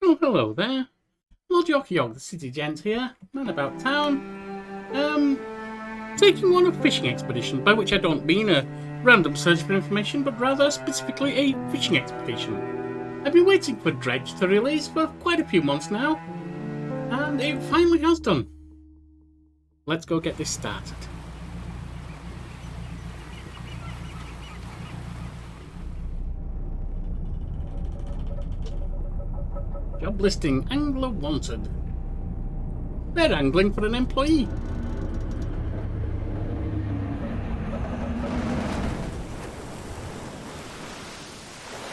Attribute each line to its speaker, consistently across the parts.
Speaker 1: Oh, hello there. Lord Yorkie York, the City Gent here, man about town. Taking on a fishing expedition, by which I don't mean a random search for information, but rather specifically a fishing expedition. I've been waiting for Dredge to release for quite a few months now, and it finally has done. Let's go get this started. Job listing, angler wanted. They're angling for an employee.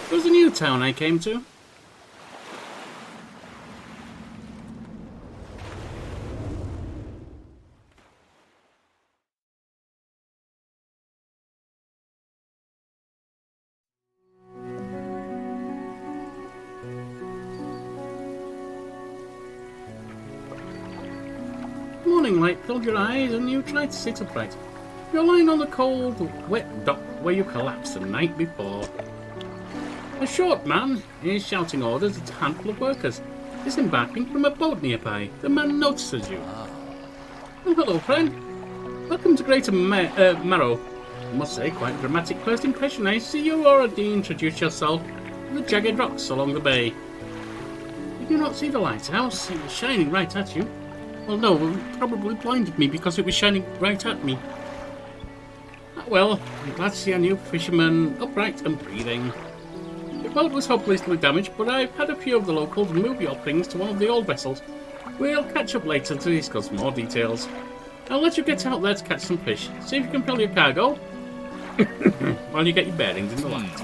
Speaker 1: It was a new town I came to. Morning light filled your eyes and you tried to sit upright. You're lying on the cold, wet dock where you collapsed the night before. A short man is shouting orders at a handful of workers disembarking from a boat nearby. The man notices you. Oh, hello, friend. Welcome to Greater Marrow. I must say, quite a dramatic first impression. I see you already introduced yourself to the jagged rocks along the bay. Did you not see the lighthouse? It was shining right at you. Well, no, it probably blinded me because it was shining right at me. Well, I'm glad to see a new fisherman upright and breathing. The boat was hopelessly damaged, but I've had a few of the locals move your things to one of the old vessels. We'll catch up later to discuss more details. I'll let you get out there to catch some fish. See if you can fill your cargo while you get your bearings in the light.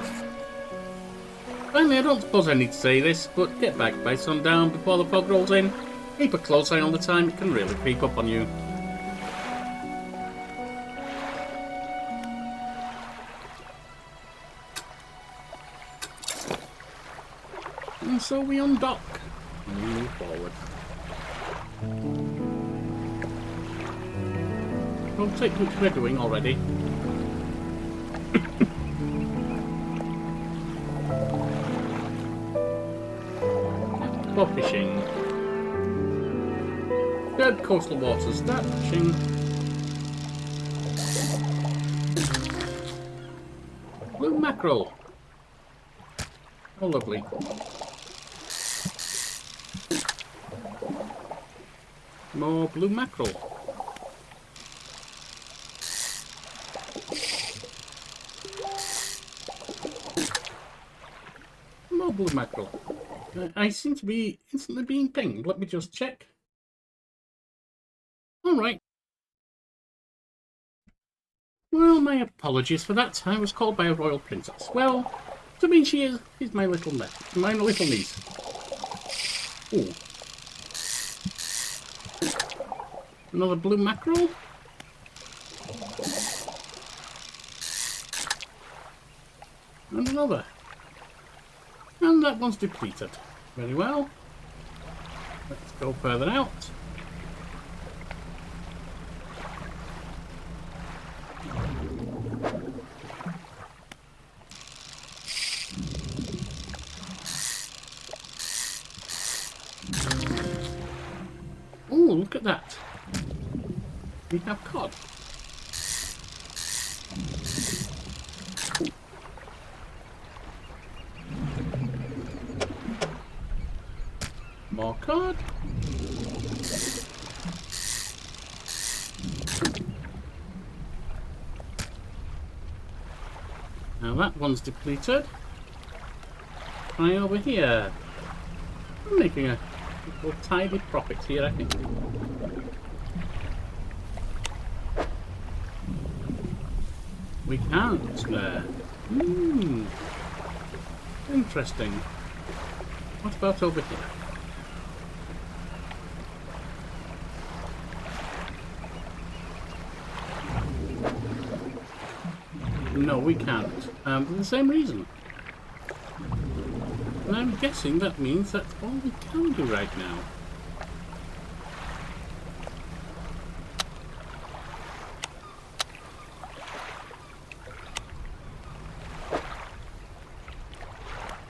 Speaker 1: Finally, I don't suppose I need to say this, but get back by sundown before the fog rolls in. Keep a close eye on the time, it can really creep up on you. And so we undock and we move forward. Don't take what we're doing already. For fishing. Dead coastal waters, start fishing. Blue mackerel. Oh, lovely. More blue mackerel. More blue mackerel. I seem to be instantly being pinged. Let me just check. Alright. Well, my apologies for that. I was called by a royal princess. Well, to me she is. She's my little niece. Ooh. Another blue mackerel. And another. And that one's depleted. Very well. Let's go further out. Oh, look at that. We have cod. More cod. Now that one's depleted. Try over here. I'm making a little tidy profit here, I think. We can't there. Interesting. What about over here? No, we can't. For the same reason. And I'm guessing that means that's all we can do right now.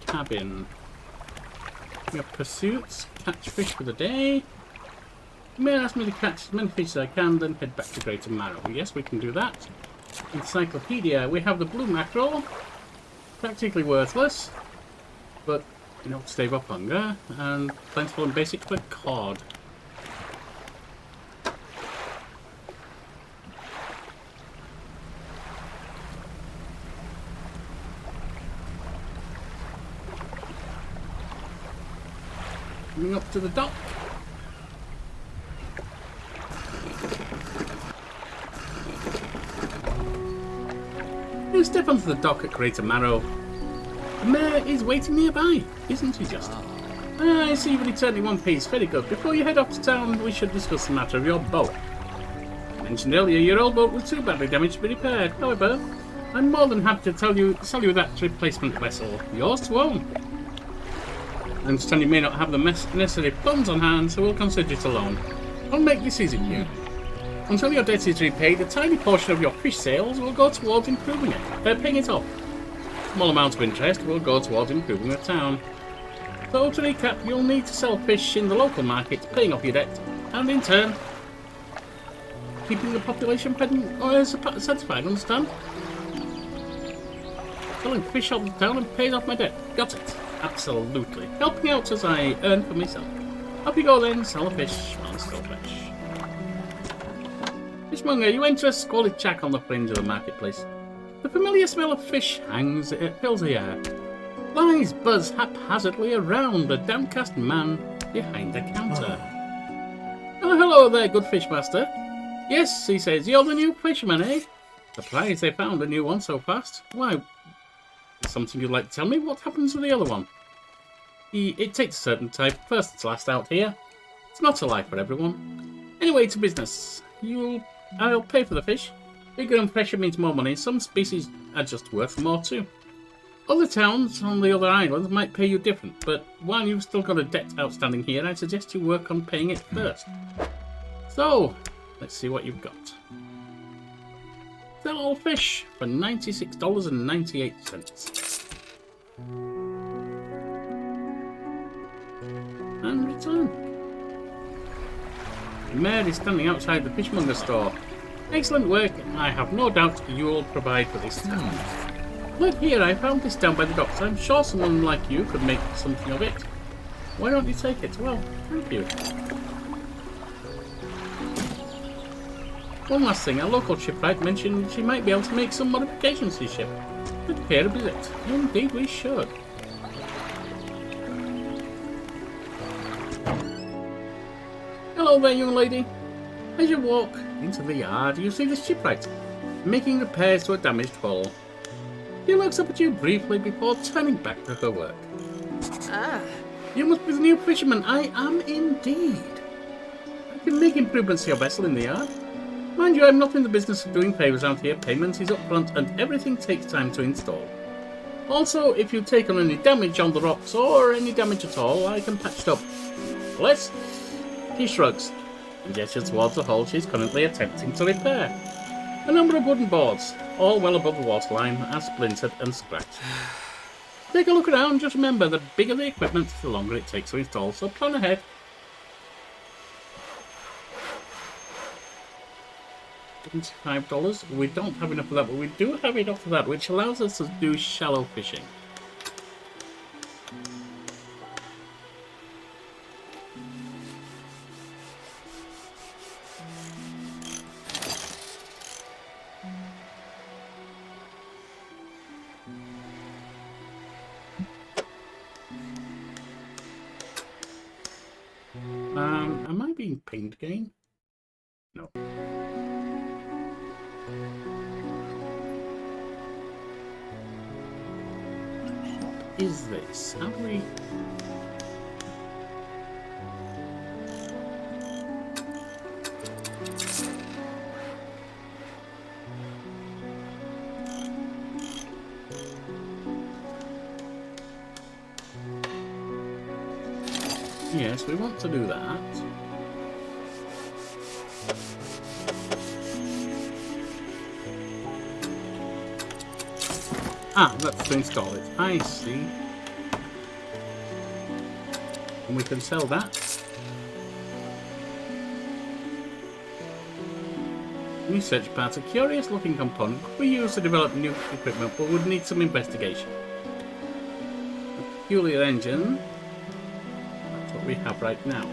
Speaker 1: Cabin. We have pursuits. Catch fish for the day. The mayor asked me to catch as many fish as I can, then head back to Greater Marrow. Yes, we can do that. Encyclopedia. We have the blue mackerel. Practically worthless, but you know, stave off hunger. And plentiful and basic for cod. Coming up to the dock. You step onto the dock at Greater Marrow. The mayor is waiting nearby, isn't he just? I see you've returned in one piece. Very good. Before you head off to town, we should discuss the matter of your boat. I mentioned earlier your old boat was too badly damaged to be repaired. However, I'm more than happy to sell you that replacement vessel. Yours to own. I understand you may not have the necessary funds on hand, so we'll consider it a loan. I'll make this easy for you. Until your debt is repaid, a tiny portion of your fish sales will go towards improving it, paying it off. A small amount of interest will go towards improving the town. So to recap, you'll need to sell fish in the local market, paying off your debt, and in turn, keeping the population satisfied, understand? Selling fish out of the town and paying off my debt. Got it. Absolutely. Helping out as I earn for myself. Up you go then, sell a fish, and still fish. Fishmonger, you enter a squalid shack on the fringe of the marketplace. The familiar smell of fish fills the air. Flies buzz haphazardly around a downcast man behind the counter. Oh, hello there, good fishmaster. Yes, he says, you're the new fisherman, eh? Surprised they found a new one so fast. Why, something you'd like to tell me? What happens to the other one? It takes a certain type, first and last out here. It's not a life for everyone. Anyway, to business. I'll pay for the fish. Bigger and fresher means more money. Some species are just worth more too. Other towns on the other islands might pay you different, but while you've still got a debt outstanding here, I suggest you work on paying it first. So, let's see what you've got. Sell all fish for $96.98. And return. The mayor is standing outside the fishmonger store. Excellent work. I have no doubt you'll provide for this town. Look here, I found this down by the docks. I'm sure someone like you could make something of it. Why don't you take it? Well, thank you. One last thing, a local shipwright mentioned she might be able to make some modifications to your ship. Would pay a visit. Indeed we should. Hello there, young lady. As you walk into the yard, you see the shipwright making repairs to a damaged hull. She looks up at you briefly before turning back to her work. Ah. You must be the new fisherman. I am indeed. I can make improvements to your vessel in the yard. Mind you, I'm not in the business of doing favours out here. Payment is upfront and everything takes time to install. Also, if you take on any damage on the rocks or any damage at all, I can patch it up. Bless. He shrugs and gestures towards the hull she's currently attempting to repair. A number of wooden boards, all well above the waterline, are splintered and scratched. Take a look around, just remember, the bigger the equipment, the longer it takes to install, so plan ahead. $75. We don't have enough of that, but we do have enough of that, which allows us to do shallow fishing. Am I being pinged again? No. What is this? How do we... Yes, we want to do that. Ah, that's to install it. I see. And we can sell that. Research parts. A curious looking component could be used to develop new equipment, but would need some investigation. A peculiar engine. That's what we have right now.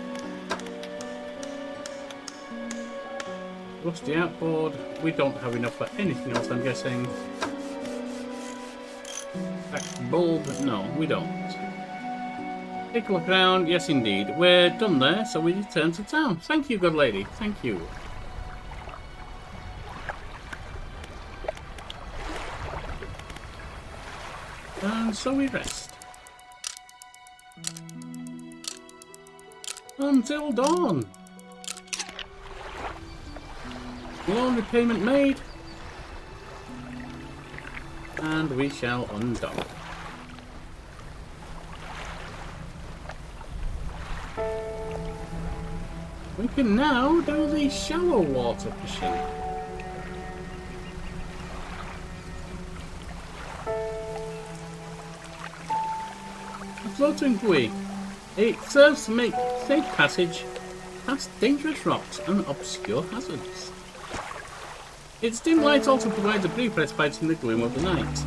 Speaker 1: Rusty outboard. We don't have enough for anything else, I'm guessing. Back bulb. No, we don't. Take a look around. Yes, indeed. We're done there, so we return to town. Thank you, good lady. Thank you. And so we rest. Until dawn. Loan repayment made. And we shall undock. We can now do the shallow water fishing. A floating buoy. It serves to make safe passage past dangerous rocks and obscure hazards. Its dim light also provides a brief respite in the gloom of the night.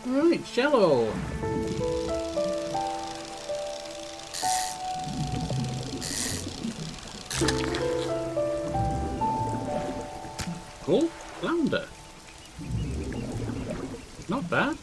Speaker 1: Alright, shallow. Cool. Flounder. Not bad.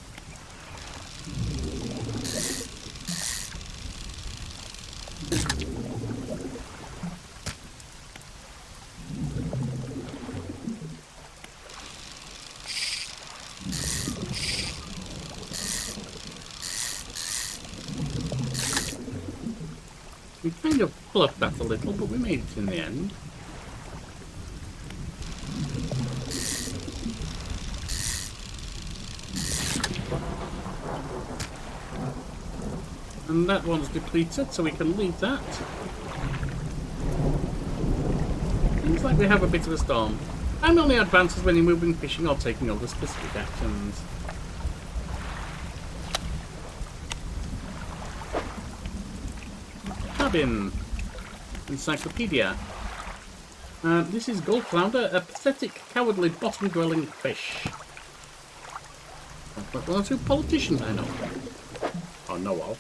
Speaker 1: We kind of fluffed that a little, but we made it in the end. And that one's depleted, so we can leave that. Looks like we have a bit of a storm. And only advances when you're moving, fishing, or taking other specific actions. Cabin. Encyclopedia. This is Gulf Flounder, a pathetic, cowardly, bottom-dwelling fish. Like one or two politicians I know. Or know of.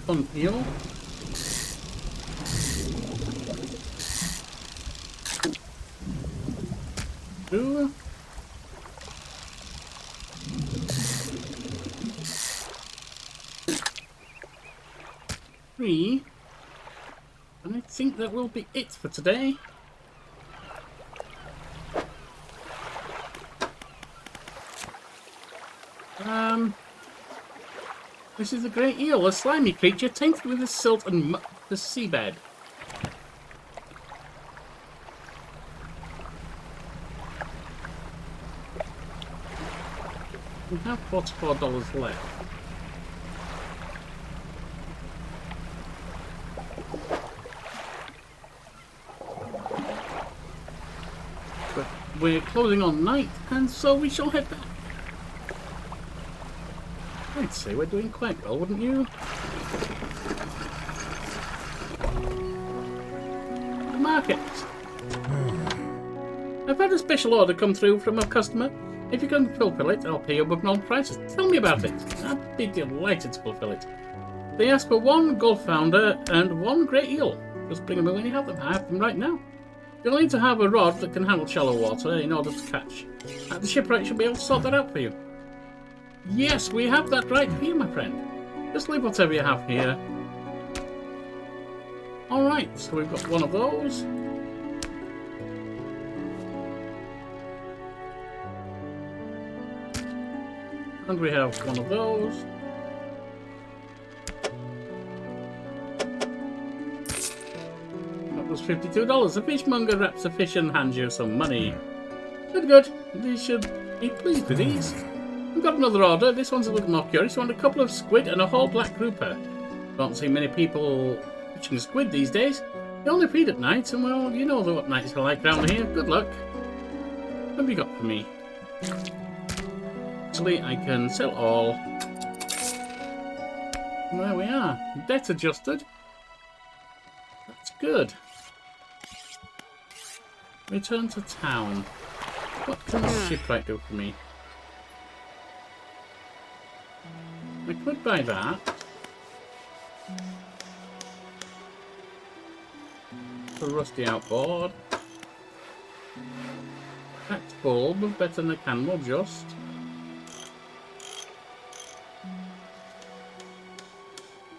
Speaker 1: Fun eel. Two. Three. And I think that will be it for today. This is a great eel, a slimy creature tainted with the silt and the seabed. We have $44 left. But we're closing on night, and so we shall head back. I'd say we're doing quite well, wouldn't you? The market. I've had a special order come through from a customer. If you can fulfill it, I'll pay you above normal prices. Tell me about it. I'd be delighted to fulfill it. They ask for 1 Gulf Flounder and 1 Great Eel. Just bring them in when you have them. I have them right now. You'll need to have a rod that can handle shallow water in order to catch. The shipwright should be able to sort that out for you. Yes, we have that right here, my friend. Just leave whatever you have here. Alright, so we've got one of those. And we have one of those. That was $52. The fishmonger wraps the fish and hands you some money. Good, good. You should be pleased with these. I've got another order. This one's a little more curious. You want a couple of squid and a whole black grouper. Don't see many people catching squid these days. They only feed at night, and well, you know what nights are like around here. Good luck. What have you got for me? Actually, I can sell all. There we are. Debt adjusted. That's good. Return to town. What can the shipwright do for me? I could buy that. The rusty outboard. Cracked bulb, better than a candle, just.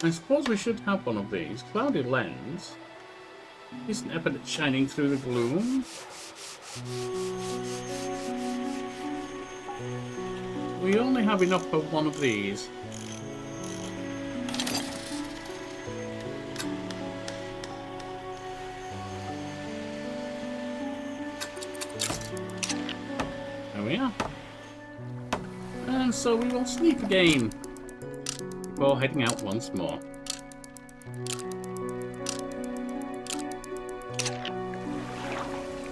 Speaker 1: I suppose we should have one of these. Cloudy lens. Decent effort at shining through the gloom. We only have enough for one of these. There we are. And so we will sleep again before heading out once more.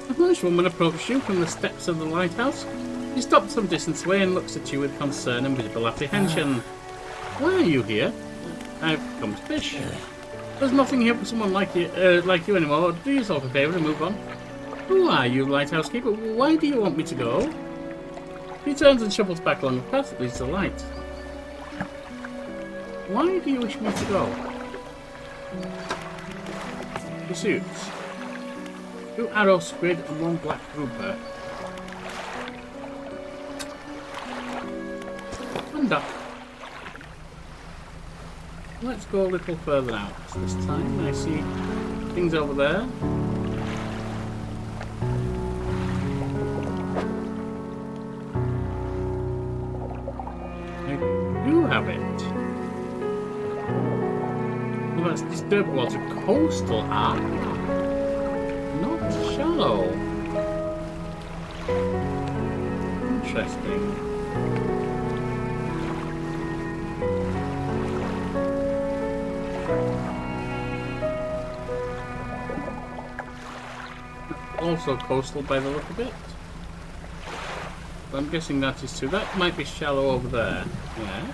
Speaker 1: A nice woman approaches you from the steps of the lighthouse. She stops some distance away and looks at you with concern and visible apprehension. Why are you here? I've come to fish. There's nothing here for someone like you anymore. Do yourself a favour and move on. Who are you, lighthouse keeper? Why do you want me to go? He turns and shuffles back along the path that leads to the light. Why do you wish me to go? Pursuits. 2 arrow squid and 1 black grouper. And up. Let's go a little further out this time. I see things over there. I do have it. Well, that's disturbed water. Coastal art. Not shallow. Interesting. Also coastal by the look of it. But I'm guessing that is too. That might be shallow over there. Yes.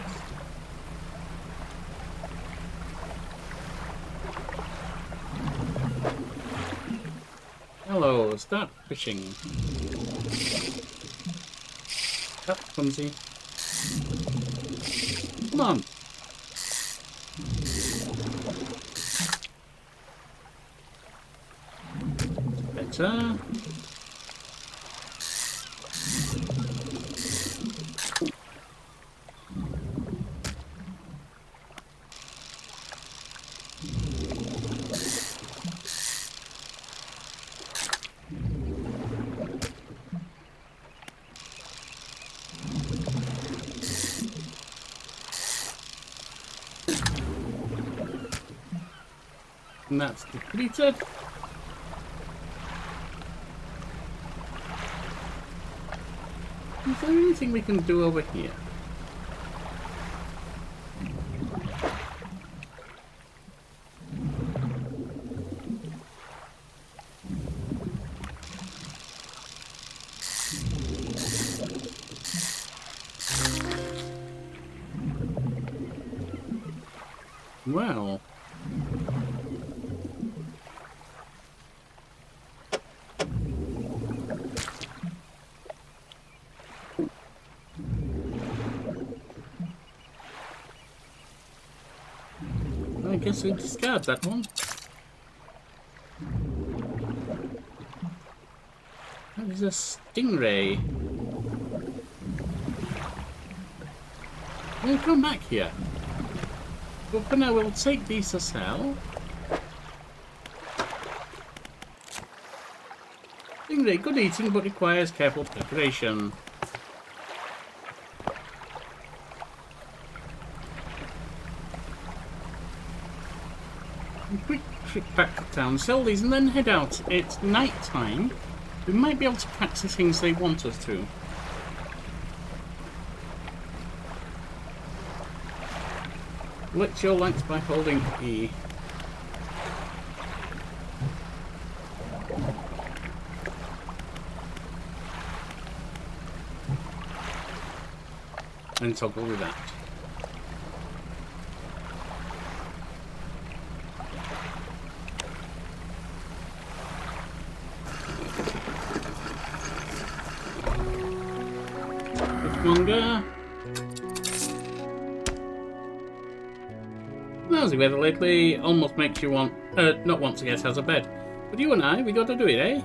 Speaker 1: Hello, start fishing. Up, clumsy. Come on. Better. And that's depleted. Is there anything we can do over here? Well. I guess we'll discard that one. That is a stingray. We'll come back here. But for now, we'll take these to sell. Stingray, good eating, but requires careful preparation. Quick trip back to town, sell these, and then head out. It's night time. We might be able to catch the things they want us to. Select your lights by holding E. And toggle with that. Longer. Lousy weather lately almost makes you not want to get out of bed. But you and I, we got to do it, eh?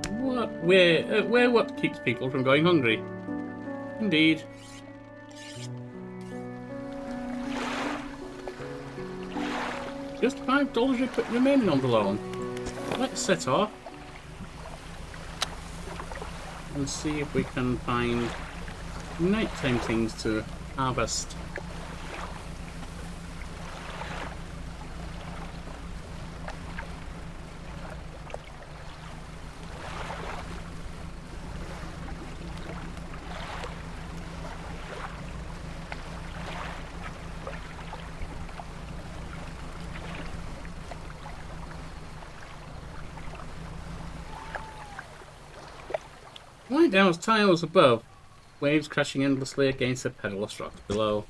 Speaker 1: We're what keeps people from going hungry. Indeed. Just $5 remaining on the loan. Let's set off and see if we can find nighttime things to harvest. Lighthouse tiles above, waves crashing endlessly against the perilous rocks below.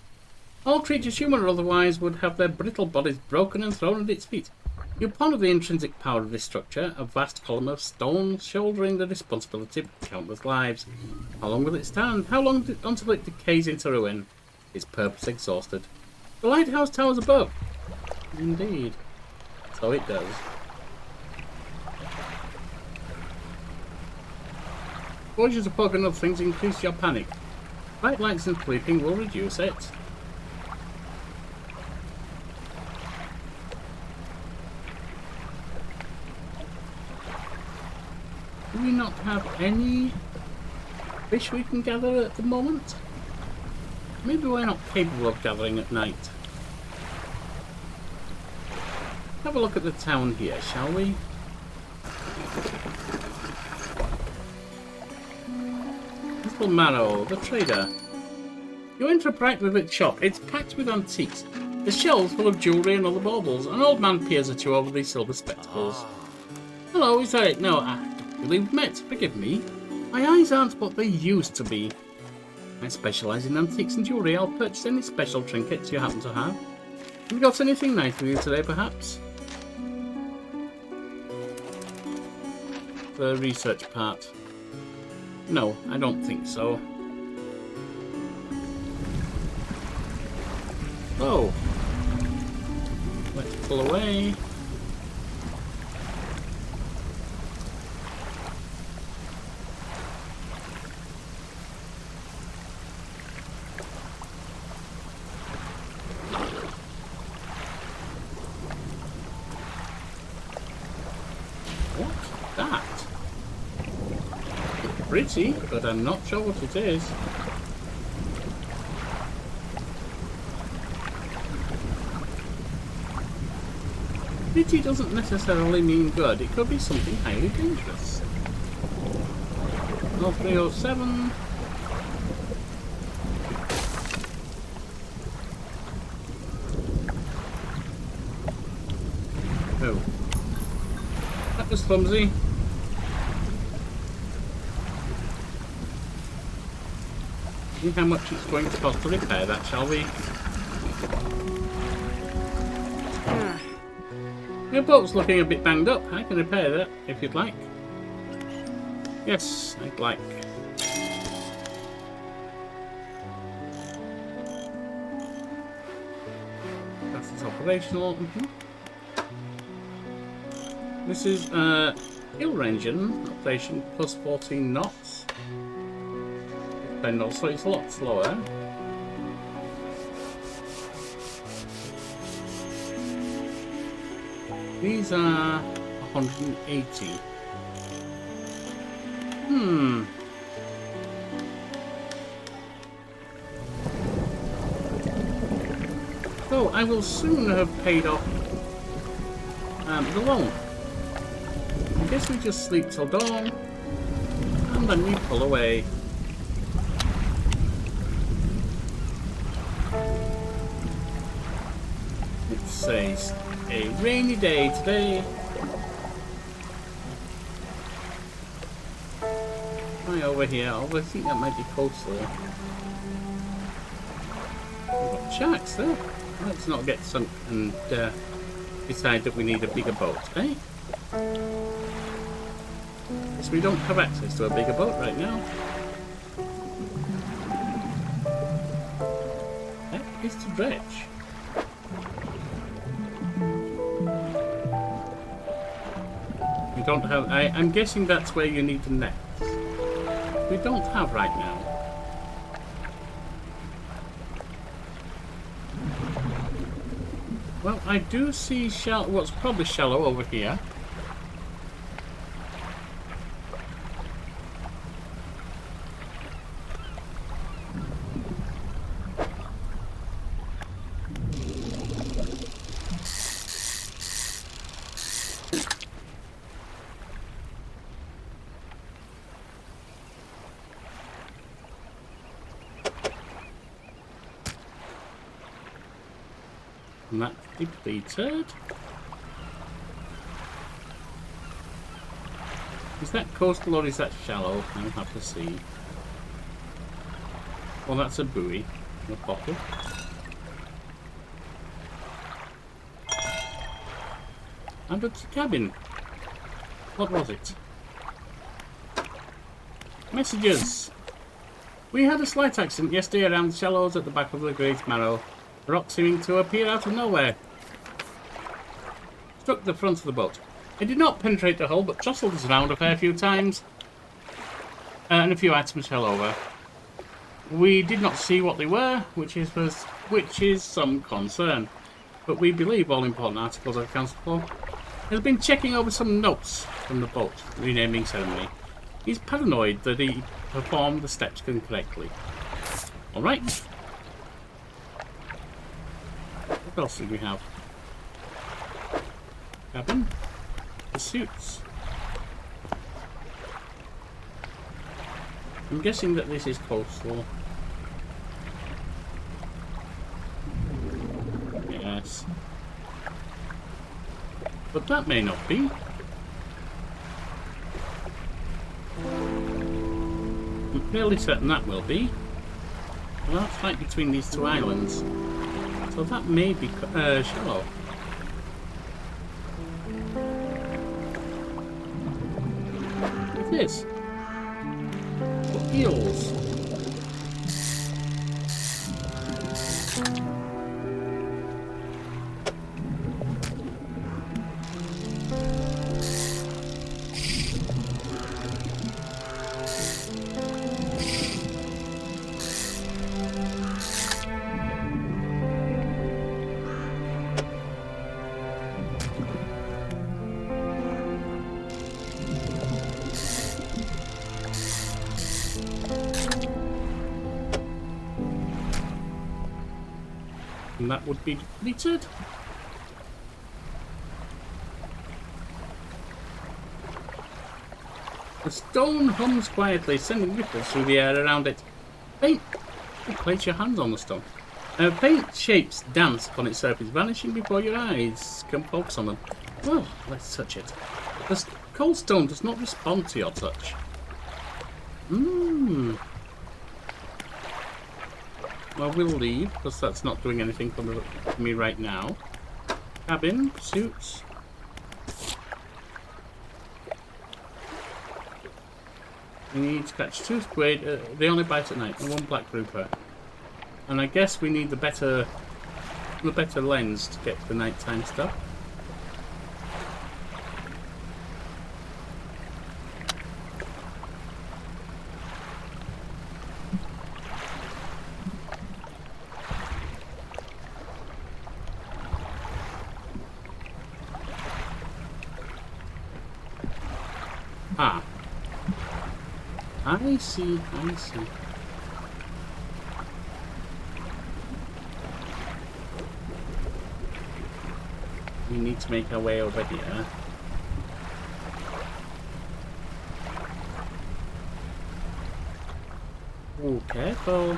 Speaker 1: All creatures, human or otherwise, would have their brittle bodies broken and thrown at its feet. You ponder the intrinsic power of this structure, a vast column of stone shouldering the responsibility for countless lives. How long will it stand? How long until it decays into ruin? Its purpose exhausted. The lighthouse towers above. Indeed. So it does. Exposure to fog and other things increase your panic. Bright lights and sleeping will reduce it. Do we not have any fish we can gather at the moment? Maybe we're not capable of gathering at night. Have a look at the town here, shall we? Little Marrow, the trader. You enter a brightly lit shop. It's packed with antiques. The shelves full of jewellery and other baubles. An old man peers at you over these silver spectacles. Hello, is that it? No, I don't believe we've met. Forgive me. My eyes aren't what they used to be. I specialise in antiques and jewellery. I'll purchase any special trinkets you happen to have. Have you got anything nice with you today, perhaps? The research part. No, I don't think so. Oh. Let's pull away. What's that? Pretty, but I'm not sure what it is. Pretty doesn't necessarily mean good. It could be something highly dangerous. 0307. Oh. That was clumsy. See how much it's going to cost to repair that, shall we? Your boat's looking a bit banged up. I can repair that if you'd like. Yes, I'd like. That's operational. This is hill ranging operation plus 14 knots. And also it's a lot slower. These are 180. So I will soon have paid off the loan. I guess we just sleep till dawn and then we pull away. It's a rainy day today. Right over here. Oh, I think that might be coastal. We've got sharks there. Let's not get sunk and decide that we need a bigger boat, eh? So we don't have access to a bigger boat right now. That is the dredge. We don't have... I'm guessing that's where you need the net. We don't have right now. Well, I do see what's probably shallow over here. And that's depleted. Is that coastal or is that shallow? I'll have to see. Well, that's a buoy. A bottle. And it's a cabin. What was it? Messages. We had a slight accident yesterday around the shallows at the back of the Great Marrow. The rock seeming to appear out of nowhere. Struck the front of the boat. It did not penetrate the hull, but jostled us around a fair few times. And a few items fell over. We did not see what they were, which is some concern. But we believe all important articles are accounted for. He has been checking over some notes from the boat renaming ceremony. He's paranoid that he performed the steps incorrectly. Alright. What else do we have? Cabin. Pursuits. I'm guessing that this is coastal. Yes. But that may not be. I'm fairly certain that will be. Well, that's right between these two islands. So that may be shallow. It is. For eels. And that would be depleted. The stone hums quietly, sending ripples through the air around it. Faint. You place your hands on the stone. Faint shapes dance upon its surface, vanishing before your eyes. Come focus on them. Well, let's touch it. The cold stone does not respond to your touch. Well, we'll leave, because that's not doing anything for me right now. Cabin, pursuits. We need to catch 2 squid. They only bite at night, and 1 black grouper. And I guess we need the better lens to get the nighttime stuff. Ah. I see. We need to make our way over here. Oh, careful.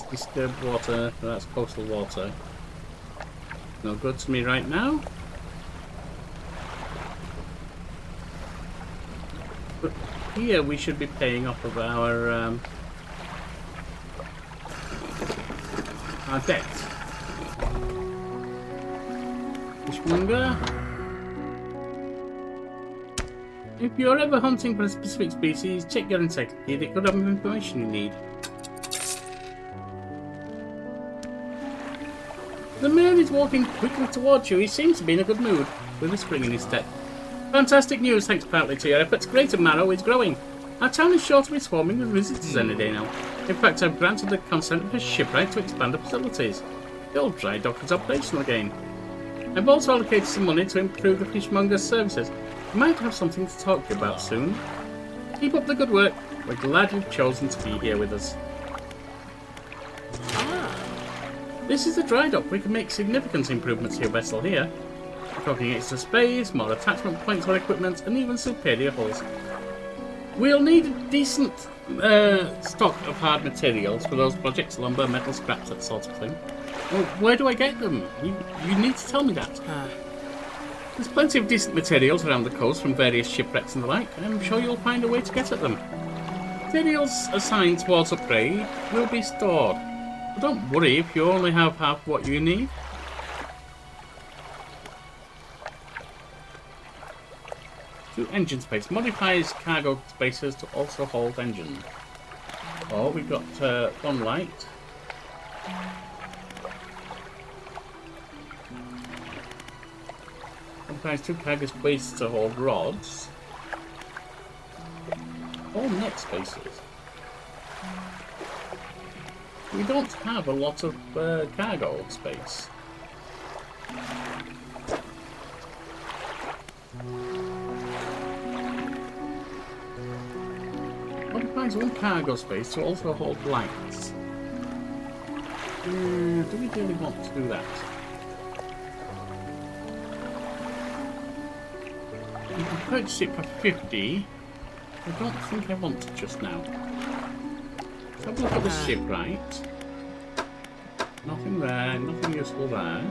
Speaker 1: disturbed water. That's coastal water. No good to me right now. But here we should be paying off of our debt. Fishmonger. If you're ever hunting for a specific species, check your encyclopedia. It could have information you need. The man is walking quickly towards you. He seems to be in a good mood, with a spring in his step. Fantastic news, thanks partly to your efforts. Greater Marrow is growing. Our town is sure to be swarming with visitors any day now. In fact, I've granted the consent of a shipwright to expand the facilities. The old dry dock is operational again. I've also allocated some money to improve the fishmonger's services. We might have something to talk to you about soon. Keep up the good work. We're glad you've chosen to be here with us. This is the dry dock. We can make significant improvements to your vessel here. We're talking extra space, more attachment points for equipment, and even superior hulls. We'll need a decent stock of hard materials for those projects, lumber, metal scraps, that sort of thing. Well, where do I get them? You need to tell me that. There's plenty of decent materials around the coast from various shipwrecks and the like. I'm sure you'll find a way to get at them. Materials assigned towards upgrade will be stored. But don't worry if you only have half what you need. To engine space. Modifies cargo spaces to also hold engine. Oh, we've got one light. Sometimes 2 cargo spaces to hold rods. 4 net spaces. We don't have a lot of cargo space. Occupies 1 cargo space to also hold lights. Do we really want to do that? You can purchase it for 50. I don't think I want it just now. Let's have a look at the shipwright. Nothing there, nothing useful there.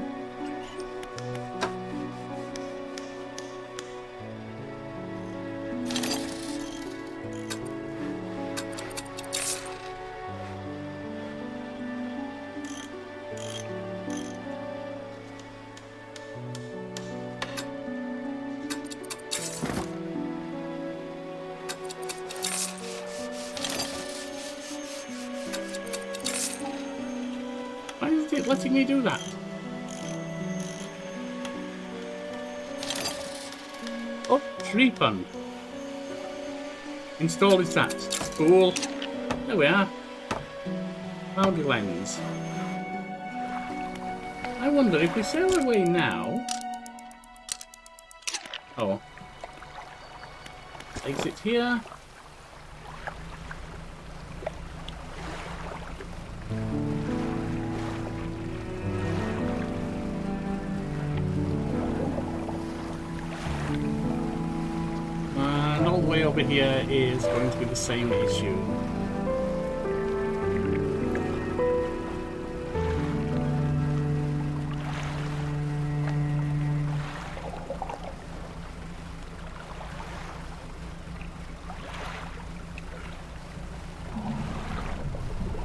Speaker 1: Why is it letting me do that? Oh, tree fund. Install is that. Cool. There we are. Cloudy lens. I wonder if we sail away now. Oh. Exit here. All the way over here is going to be the same issue.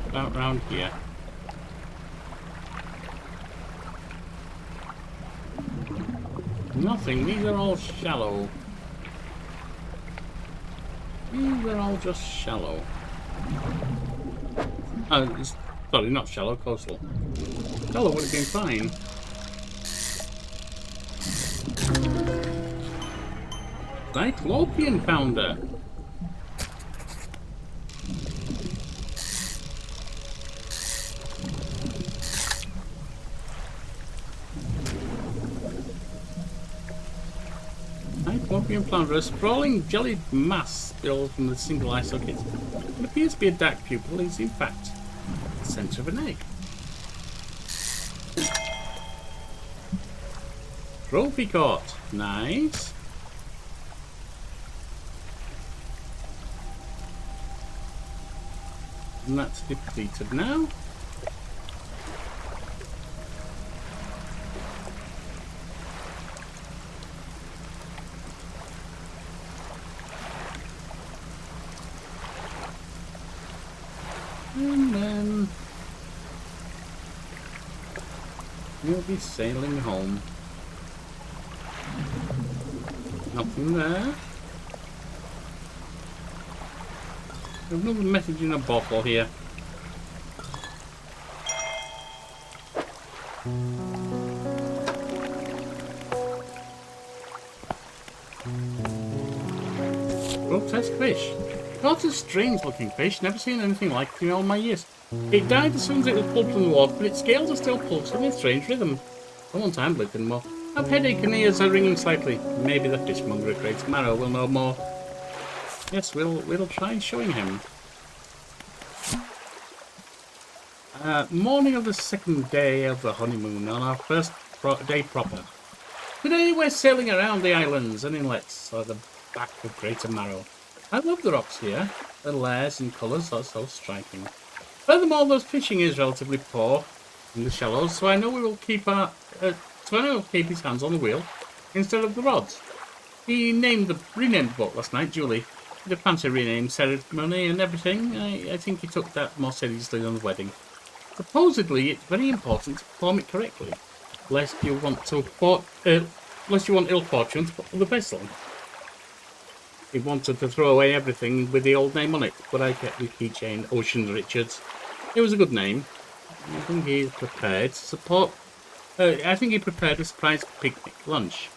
Speaker 1: About round here. Nothing, these are all shallow. These are all just shallow. Sorry, not shallow, coastal. Shallow would have been fine. Cyclopean founder. Cyclopean flounder, a sprawling jellied mass spilled from the single eye socket. It appears to be a dark pupil, is in fact the centre of an egg. Trophy caught. Nice. And that's depleted now. And then you'll be sailing home. Nothing there. There's another message in a bottle here. Grotesque fish. Not a strange looking fish, never seen anything like it in all my years. It died as soon as it was pulled from the water, but its scales are still pulsing in a strange rhythm. I won't handle it anymore. I've headache and ears are ringing slightly. Maybe the fishmonger at Great Marrow will know more. Yes, we'll try showing him. Morning of the second day of the honeymoon, on our first day proper. Today we're sailing around the islands and inlets at the back of Greater Marrow. I love the rocks here. The layers and colours are so striking. Furthermore, the fishing is relatively poor in the shallows, so I know we will keep his hands on the wheel instead of the rods. He renamed the boat last night, Julie. The fancy rename ceremony and everything. I think he took that more seriously than the wedding. Supposedly, it's very important to perform it correctly, lest you want ill fortune to put on the vessel. He wanted to throw away everything with the old name on it, but I kept the keychain Ocean Richards. It was a good name. I think he prepared a surprise picnic lunch.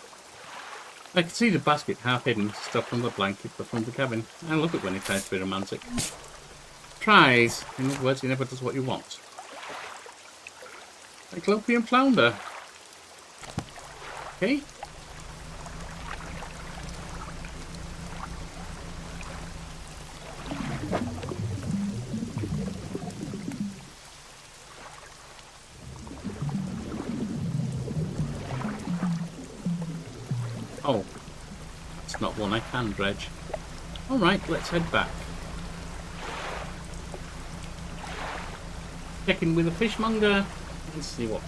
Speaker 1: I could see the basket half hidden, stuffed under the blanket from the cabin. I love it when he tries to be romantic. Tries. In other words, he never does what you want. Cyclopean flounder. Okay. Oh, it's not one I can dredge. Alright, let's head back. Check in with the fishmonger and see what.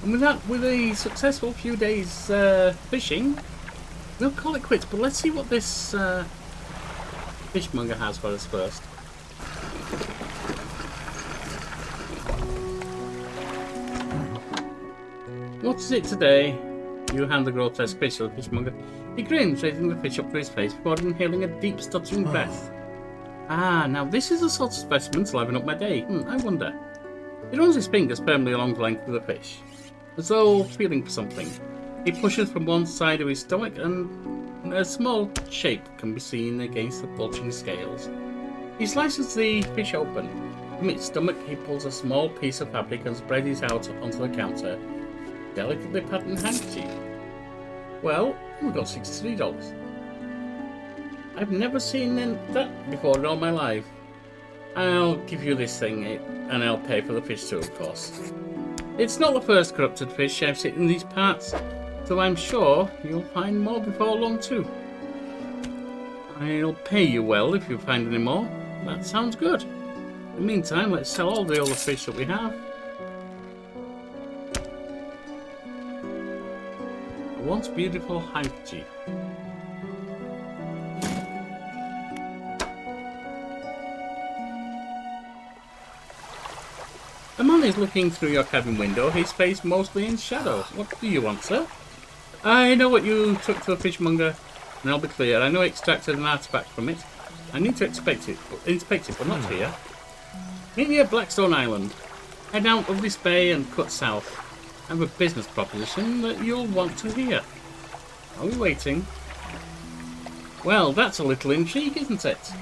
Speaker 1: And with a successful few days fishing, we'll call it quits, but let's see what this fishmonger has for us first. What is it today? You hand the grotesque fish to the fishmonger. He grins, raising the fish up to his face before inhaling a deep, stuttering breath. Ah, now this is the sort of specimen to liven up my day. I wonder. He runs his fingers firmly along the length of the fish, as though feeling for something. He pushes from one side of his stomach, and a small shape can be seen against the bulging scales. He slices the fish open. From its stomach, he pulls a small piece of fabric and spreads it out onto the counter. Delicately patterned handkerchief. Well, we got $63. I've never seen that before in all my life. I'll give you this thing, and I'll pay for the fish too, of course. It's not the first corrupted fish I've seen in these parts, so I'm sure you'll find more before long too. I'll pay you well if you find any more. That sounds good. In the meantime, let's sell all the other fish that we have. A once beautiful handkerchief. The man is looking through your cabin window, his face mostly in shadow. What do you want, sir? I know what you took to the fishmonger, and I'll be clear. I know I extracted an artifact from it. I need to inspect it, but not here. Meet me at Blackstone Island. Head out of this bay and cut south. I have a business proposition that you'll want to hear. Are we waiting? Well, that's a little intrigue, isn't it?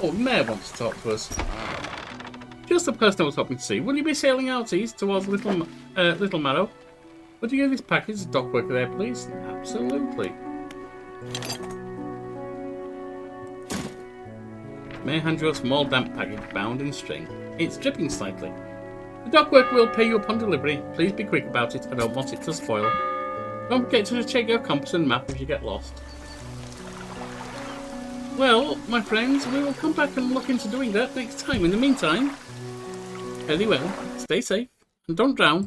Speaker 1: Oh, the mayor wants to talk to us. Just the person I was hoping to see. Will you be sailing out east towards Little Marrow? Would you give this package to dock worker there, please? Absolutely. May I hand you a small damp package bound in string? It's dripping slightly. The dock worker will pay you upon delivery. Please be quick about it. I don't want it to spoil. Don't forget to check your compass and map if you get lost. Well, my friends, we will come back and look into doing that next time. In the meantime, very well, stay safe and don't drown.